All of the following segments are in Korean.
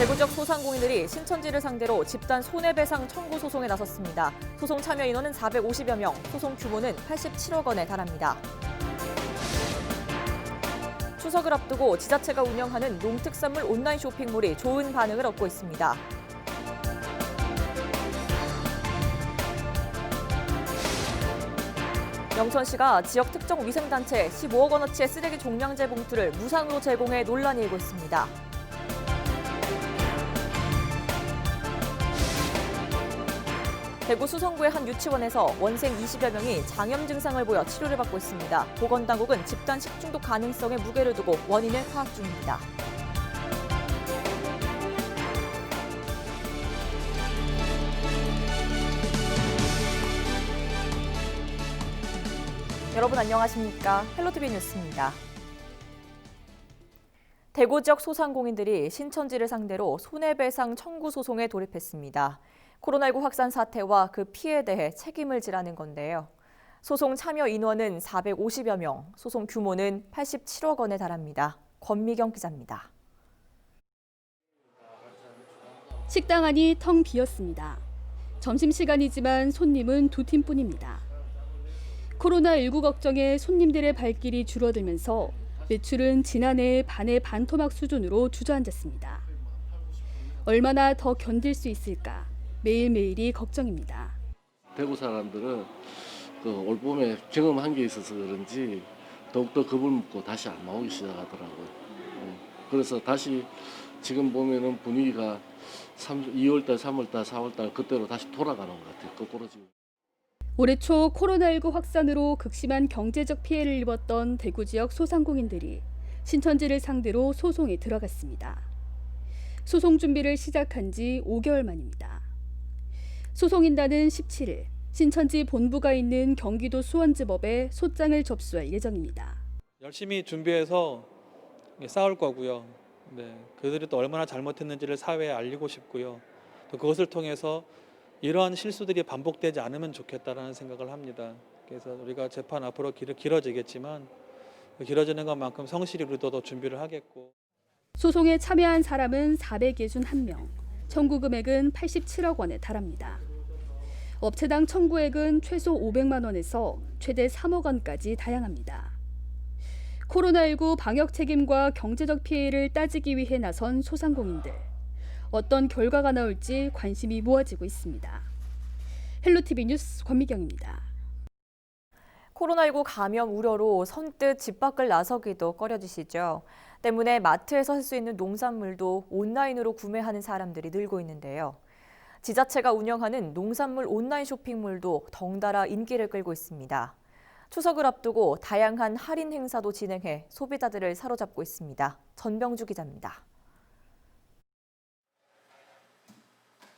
대구적 소상공인들이 신천지를 상대로 집단 손해배상 청구 소송에 나섰습니다. 소송 참여 인원은 450여 명, 소송 규모는 87억 원에 달합니다. 추석을 앞두고 지자체가 운영하는 농특산물 온라인 쇼핑몰이 좋은 반응을 얻고 있습니다. 영천시가 지역 특정 위생단체에 15억 원어치의 쓰레기 종량제 봉투를 무상으로 제공해 논란이 일고 있습니다. 대구 수성구의 한 유치원에서 원생 20여 명이 장염 증상을 보여 치료를 받고 있습니다. 보건당국은 집단 식중독 가능성에 무게를 두고 원인을 파악 중입니다. 여러분 안녕하십니까? 헬로티비 뉴스입니다. 대구 지역 소상공인들이 신천지를 상대로 손해배상 청구 소송에 돌입했습니다. 코로나19 확산 사태와 그 피해에 대해 책임을 지라는 건데요. 소송 참여 인원은 450여 명, 소송 규모는 87억 원에 달합니다. 권미경 기자입니다. 식당 안이 텅 비었습니다. 점심시간이지만 손님은 두 팀뿐입니다. 코로나19 걱정에 손님들의 발길이 줄어들면서 매출은 지난해의 반의 반토막 수준으로 주저앉았습니다. 얼마나 더 견딜 수 있을까? 매일매일이 걱정입니다. 대구 사람들은 올 봄에 경험한 게 있어서 그런지 더욱더 겁을 먹고 다시 안 나오기 시작하더라고요. 그래서 다시 지금 보면은 분위기가 2월달, 3월달, 4월달 그때로 다시 돌아가는 것 같아요. 거꾸로 지금. 올해 초 코로나19 확산으로 극심한 경제적 피해를 입었던 대구 지역 소상공인들이 신천지를 상대로 소송에 들어갔습니다. 소송 준비를 시작한 지 5개월 만입니다. 소송인단은 17일 신천지 본부가 있는 경기도 수원지법에 소장을 접수할 예정입니다. 열심히 준비해서 싸울 거고요. 그들이 또 얼마나 잘못했는지를 사회에 알리고 싶고요. 또 그것을 통해서 이러한 실수들이 반복되지 않으면 좋겠다라는 생각을 합니다. 그래서 우리가 재판 앞으로 길어지겠지만 길어지는 것만큼 성실히 우리도 더 준비를 하겠고. 소송에 참여한 사람은 461명, 청구 금액은 87억 원에 달합니다. 업체당 청구액은 최소 500만 원에서 최대 3억 원까지 다양합니다. 코로나19 방역 책임과 경제적 피해를 따지기 위해 나선 소상공인들. 어떤 결과가 나올지 관심이 모아지고 있습니다. 헬로티비 뉴스 권미경입니다. 코로나19 감염 우려로 선뜻 집 밖을 나서기도 꺼려지시죠. 때문에 마트에서 살 수 있는 농산물도 온라인으로 구매하는 사람들이 늘고 있는데요. 지자체가 운영하는 농산물 온라인 쇼핑몰도 덩달아 인기를 끌고 있습니다. 추석을 앞두고 다양한 할인 행사도 진행해 소비자들을 사로잡고 있습니다. 전병주 기자입니다.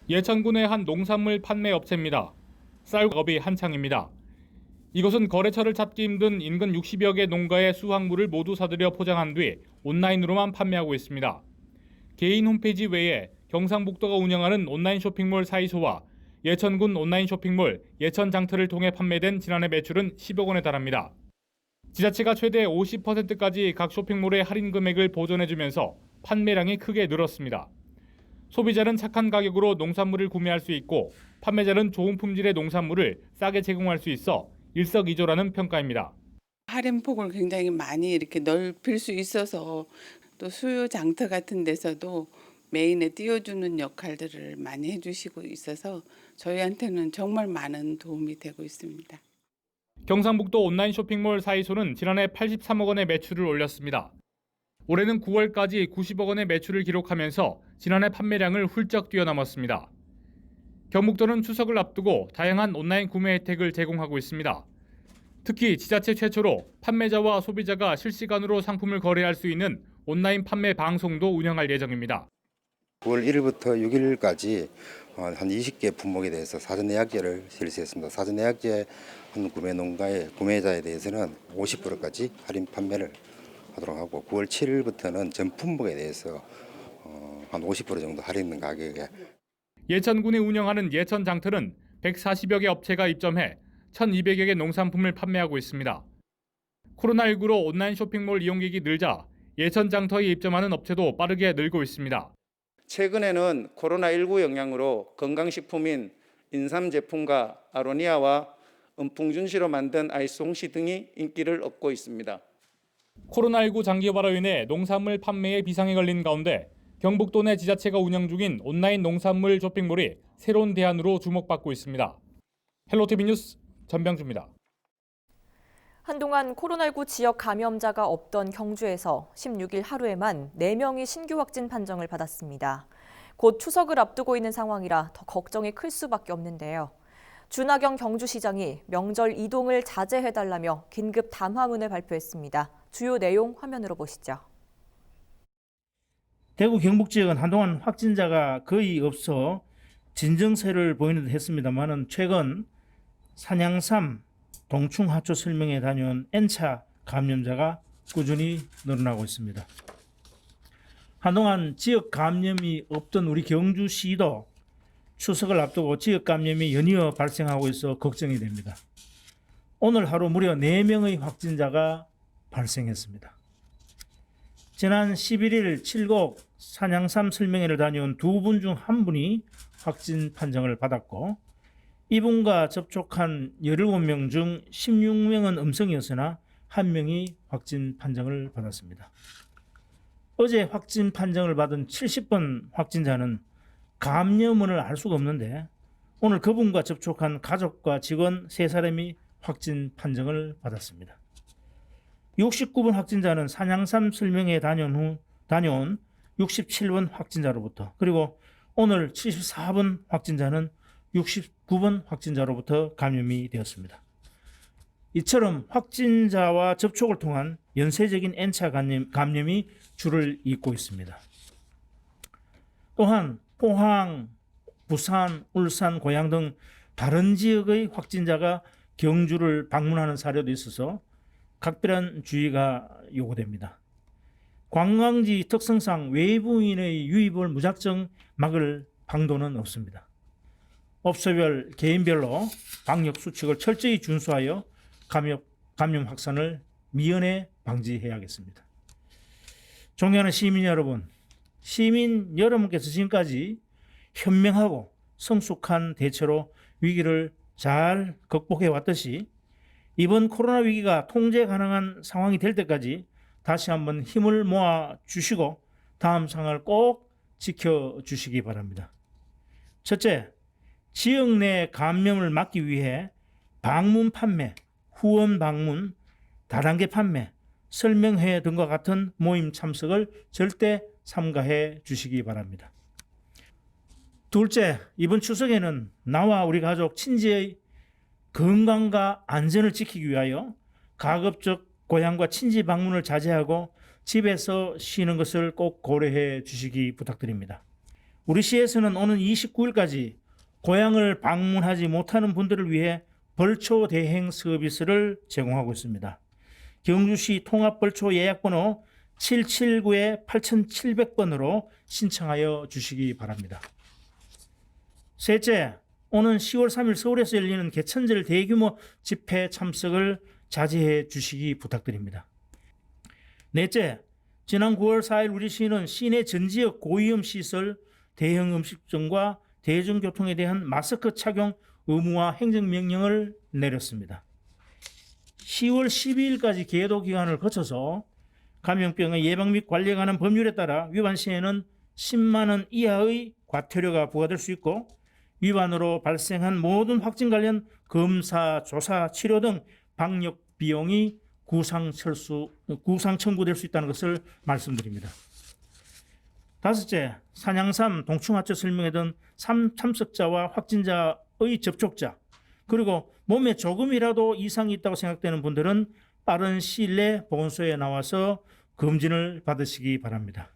예천군의 한 농산물 판매 업체입니다. 쌀업이 한창입니다. 이곳은 거래처를 찾기 힘든 인근 60여 개 농가의 수확물을 모두 사들여 포장한 뒤 온라인으로만 판매하고 있습니다. 개인 홈페이지 외에 경상북도가 운영하는 온라인 쇼핑몰 사이소와 예천군 온라인 쇼핑몰 예천장터를 통해 판매된 지난해 매출은 10억 원에 달합니다. 지자체가 최대 50%까지 각 쇼핑몰의 할인 금액을 보전해주면서 판매량이 크게 늘었습니다. 소비자는 착한 가격으로 농산물을 구매할 수 있고 판매자는 좋은 품질의 농산물을 싸게 제공할 수 있어 일석이조라는 평가입니다. 할인폭을 굉장히 많이 이렇게 넓힐 수 있어서 또 수요 장터 같은 데서도 메인에 띄워주는 역할들을 많이 해주시고 있어서 저희한테는 정말 많은 도움이 되고 있습니다. 경상북도 온라인 쇼핑몰 사이소는 지난해 83억 원의 매출을 올렸습니다. 올해는 9월까지 90억 원의 매출을 기록하면서 지난해 판매량을 훌쩍 뛰어넘었습니다. 경북도는 추석을 앞두고 다양한 온라인 구매 혜택을 제공하고 있습니다. 특히 지자체 최초로 판매자와 소비자가 실시간으로 상품을 거래할 수 있는 온라인 판매 방송도 운영할 예정입니다. 9월 1일부터 6일까지 한 20개 품목에 대해서 사전 예약제를 실시했습니다. 사전 예약제 한 구매 농가의 구매자에 대해서는 50%까지 할인 판매를 하도록 하고 9월 7일부터는 전 품목에 대해서 한 50% 정도 할인 가격에 예천군이 운영하는 예천장터는 140여 개 업체가 입점해 1,200여 개 농산품을 판매하고 있습니다. 코로나19로 온라인 쇼핑몰 이용객이 늘자 예천장터에 입점하는 업체도 빠르게 늘고 있습니다. 최근에는 코로나19 영향으로 건강식품인 인삼 제품과 아로니아와 은풍준시로 만든 아이스 홍시 등이 인기를 얻고 있습니다. 코로나19 장기 여파로 인해 농산물 판매에 비상이 걸린 가운데 경북도 내 지자체가 운영 중인 온라인 농산물 쇼핑몰이 새로운 대안으로 주목받고 있습니다. 헬로티비 뉴스 전병주입니다. 한동안 코로나19 지역 감염자가 없던 경주에서 16일 하루에만 4명이 신규 확진 판정을 받았습니다. 곧 추석을 앞두고 있는 상황이라 더 걱정이 클 수밖에 없는데요. 준하경 경주시장이 명절 이동을 자제해달라며 긴급 담화문을 발표했습니다. 주요 내용 화면으로 보시죠. 대구 경북 지역은 한동안 확진자가 거의 없어 진정세를 보이는 듯 했습니다만 최근 산양삼 동충하초 설명회 다녀온 N차 감염자가 꾸준히 늘어나고 있습니다. 한동안 지역 감염이 없던 우리 경주시도 추석을 앞두고 지역 감염이 연이어 발생하고 있어 걱정이 됩니다. 오늘 하루 무려 4명의 확진자가 발생했습니다. 지난 11일 칠곡 산양삼 설명회를 다녀온 2분 중 1분이 확진 판정을 받았고 이분과 접촉한 17명 중 16명은 음성이었으나 1명이 확진 판정을 받았습니다. 어제 확진 판정을 받은 70번 확진자는 감염원을 알 수가 없는데 오늘 그분과 접촉한 가족과 직원 3사람이 확진 판정을 받았습니다. 69번 확진자는 산양삼 설명회에 다녀온 67번 확진자로부터 그리고 오늘 74번 확진자는 69번 확진자로부터 감염이 되었습니다. 이처럼 확진자와 접촉을 통한 연쇄적인 N차 감염이 줄을 잇고 있습니다. 또한 포항, 부산, 울산, 고양 등 다른 지역의 확진자가 경주를 방문하는 사례도 있어서 각별한 주의가 요구됩니다. 관광지 특성상 외부인의 유입을 무작정 막을 방도는 없습니다. 업소별, 개인별로 방역 수칙을 철저히 준수하여 감염 확산을 미연에 방지해야겠습니다. 존경하는 시민 여러분, 시민 여러분께서 지금까지 현명하고 성숙한 대처로 위기를 잘 극복해 왔듯이 이번 코로나 위기가 통제 가능한 상황이 될 때까지 다시 한번 힘을 모아 주시고 다음 상황을 꼭 지켜주시기 바랍니다. 첫째, 지역 내 감염을 막기 위해 방문 판매, 후원 방문, 다단계 판매, 설명회 등과 같은 모임 참석을 절대 삼가해 주시기 바랍니다. 둘째, 이번 추석에는 나와 우리 가족, 친지의 건강과 안전을 지키기 위하여 가급적 고향과 친지 방문을 자제하고 집에서 쉬는 것을 꼭 고려해 주시기 부탁드립니다. 우리 시에서는 오는 29일까지 고향을 방문하지 못하는 분들을 위해 벌초 대행 서비스를 제공하고 있습니다. 경주시 통합벌초 예약번호 779-8700번으로 신청하여 주시기 바랍니다. 셋째, 오는 10월 3일 서울에서 열리는 개천절 대규모 집회 참석을 자제해 주시기 부탁드립니다. 넷째, 지난 9월 4일 우리 시는 시내 전 지역 고위험 시설, 대형 음식점과 대중교통에 대한 마스크 착용 의무화 행정명령을 내렸습니다. 10월 12일까지 계도 기간을 거쳐서 감염병의 예방 및 관리에 관한 법률에 따라 위반 시에는 10만 원 이하의 과태료가 부과될 수 있고 위반으로 발생한 모든 확진 관련 검사, 조사, 치료 등 방역 비용이 구상 청구될 수 있다는 것을 말씀드립니다. 다섯째, 산양삼 동충하초 설명회 등 참석자와 확진자의 접촉자 그리고 몸에 조금이라도 이상이 있다고 생각되는 분들은 빠른 시일 내 보건소에 나와서 검진을 받으시기 바랍니다.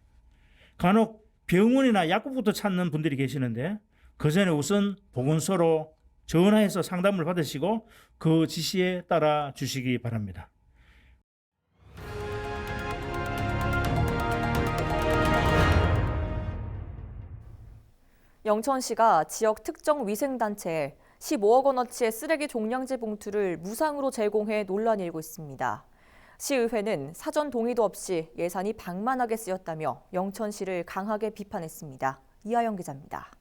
간혹 병원이나 약국부터 찾는 분들이 계시는데 그 전에 우선 보건소로 전화해서 상담을 받으시고 그 지시에 따라 주시기 바랍니다. 영천시가 지역 특정 위생단체에 15억 원어치의 쓰레기 종량제 봉투를 무상으로 제공해 논란이 일고 있습니다. 시의회는 사전 동의도 없이 예산이 방만하게 쓰였다며 영천시를 강하게 비판했습니다. 이하영 기자입니다.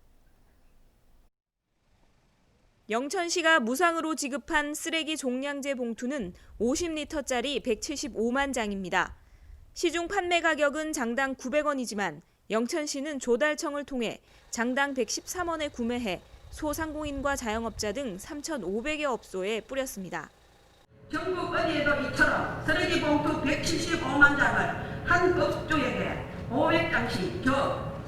영천시가 무상으로 지급한 쓰레기 종량제 봉투는 50리터짜리 175만 장입니다. 시중 판매 가격은 장당 900원이지만 영천시는 조달청을 통해 장당 113원에 구매해 소상공인과 자영업자 등 3,500여 업소에 뿌렸습니다. 전국 어디에도 이처럼 쓰레기 봉투 175만 장을 한 업주에게 500장씩 즉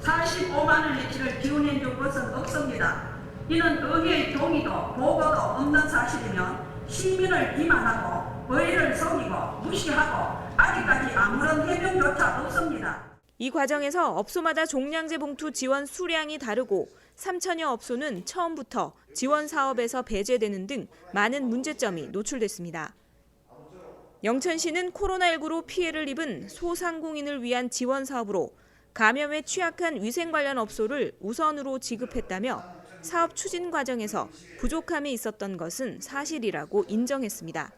45만 원어치를 지원해 준 것은 없습니다. 이는 의회의 동의도 보고도 없는 사실이며 시민을 비난하고 의회를 속이고 무시하고 아직까지 아무런 해명조차 없습니다. 이 과정에서 업소마다 종량제 봉투 지원 수량이 다르고 3천여 업소는 처음부터 지원 사업에서 배제되는 등 많은 문제점이 노출됐습니다. 영천시는 코로나19로 피해를 입은 소상공인을 위한 지원 사업으로 감염에 취약한 위생 관련 업소를 우선으로 지급했다며 사업 추진 과정에서 부족함이 있었던 것은 사실이라고 인정했습니다.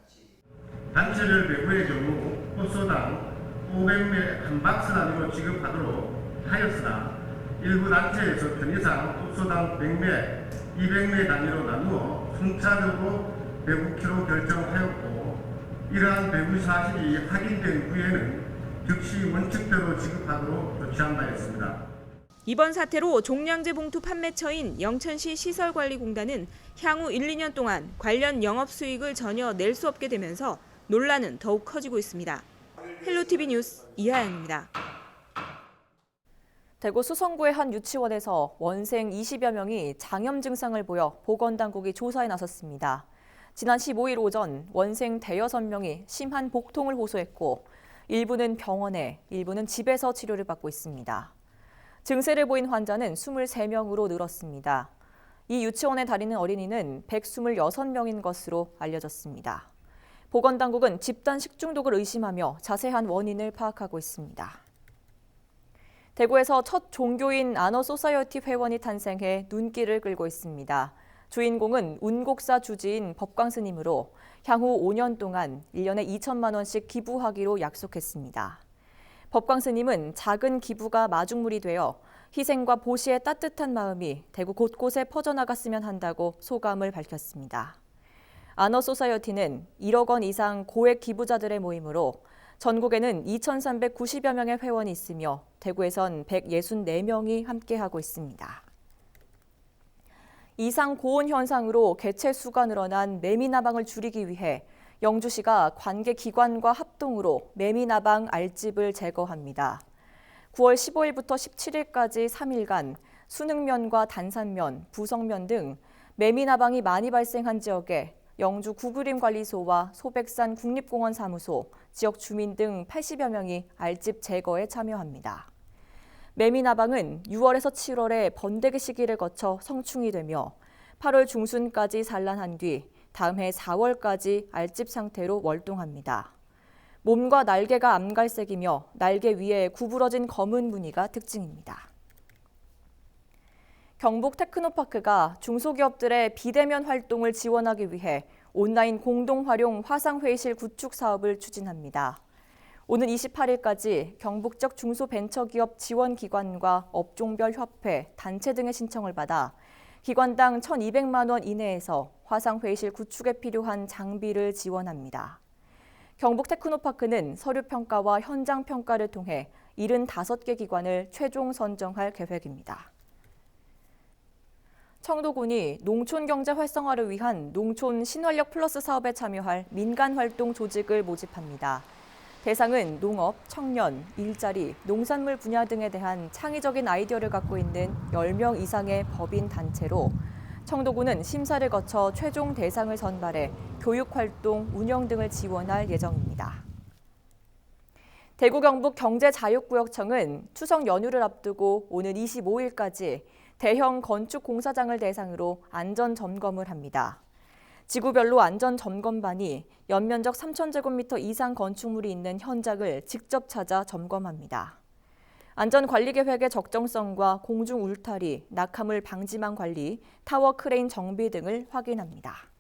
단체별 배부의 경우 호소당 500매 한 박스 단위로 지급하도록 하였으나 일부 단체에서 편의상 호소당 100매, 200매 단위로 나누어 순차적으로 배부키로 결정하였고 이러한 배부 사실이 확인된 후에는 즉시 원칙대로 지급하도록 조치한 바였습니다. 이번 사태로 종량제 봉투 판매처인 영천시 시설관리공단은 향후 1, 2년 동안 관련 영업 수익을 전혀 낼 수 없게 되면서 논란은 더욱 커지고 있습니다. 헬로티비 뉴스 이하영입니다. 대구 수성구의 한 유치원에서 원생 20여 명이 장염 증상을 보여 보건당국이 조사에 나섰습니다. 지난 15일 오전 원생 대여섯 명이 심한 복통을 호소했고 일부는 병원에, 일부는 집에서 치료를 받고 있습니다. 증세를 보인 환자는 23명으로 늘었습니다. 이 유치원에 다니는 어린이는 126명인 것으로 알려졌습니다. 보건당국은 집단 식중독을 의심하며 자세한 원인을 파악하고 있습니다. 대구에서 첫 종교인 아너소사이어티 회원이 탄생해 눈길을 끌고 있습니다. 주인공은 운곡사 주지인 법광스님으로 향후 5년 동안 1년에 2천만 원씩 기부하기로 약속했습니다. 법광스님은 작은 기부가 마중물이 되어 희생과 보시의 따뜻한 마음이 대구 곳곳에 퍼져나갔으면 한다고 소감을 밝혔습니다. 아너소사이어티는 1억 원 이상 고액 기부자들의 모임으로 전국에는 2,390여 명의 회원이 있으며 대구에선 164명이 함께하고 있습니다. 이상 고온 현상으로 개체 수가 늘어난 매미나방을 줄이기 위해 영주시가 관계기관과 합동으로 매미나방 알집을 제거합니다. 9월 15일부터 17일까지 3일간 순흥면과 단산면, 부성면 등 매미나방이 많이 발생한 지역에 영주 구그림관리소와 소백산 국립공원 사무소, 지역 주민 등 80여 명이 알집 제거에 참여합니다. 매미나방은 6월에서 7월에 번데기 시기를 거쳐 성충이 되며 8월 중순까지 산란한 뒤 다음 해 4월까지 알집 상태로 월동합니다. 몸과 날개가 암갈색이며 날개 위에 구부러진 검은 무늬가 특징입니다. 경북 테크노파크가 중소기업들의 비대면 활동을 지원하기 위해 온라인 공동활용 화상회의실 구축 사업을 추진합니다. 오는 28일까지 경북적 중소벤처기업 지원기관과 업종별 협회, 단체 등의 신청을 받아 기관당 1,200만 원 이내에서 화상회의실 구축에 필요한 장비를 지원합니다. 경북 테크노파크는 서류평가와 현장평가를 통해 75개 기관을 최종 선정할 계획입니다. 청도군이 농촌 경제 활성화를 위한 농촌 신활력 플러스 사업에 참여할 민간활동 조직을 모집합니다. 대상은 농업, 청년, 일자리, 농산물 분야 등에 대한 창의적인 아이디어를 갖고 있는 10명 이상의 법인 단체로 청도군은 심사를 거쳐 최종 대상을 선발해 교육활동, 운영 등을 지원할 예정입니다. 대구 경북 경제자유구역청은 추석 연휴를 앞두고 오는 25일까지 대형 건축 공사장을 대상으로 안전점검을 합니다. 지구별로 안전점검반이 연면적 3,000제곱미터 이상 건축물이 있는 현장을 직접 찾아 점검합니다. 안전관리계획의 적정성과 공중 울타리, 낙하물 방지망 관리, 타워 크레인 정비 등을 확인합니다.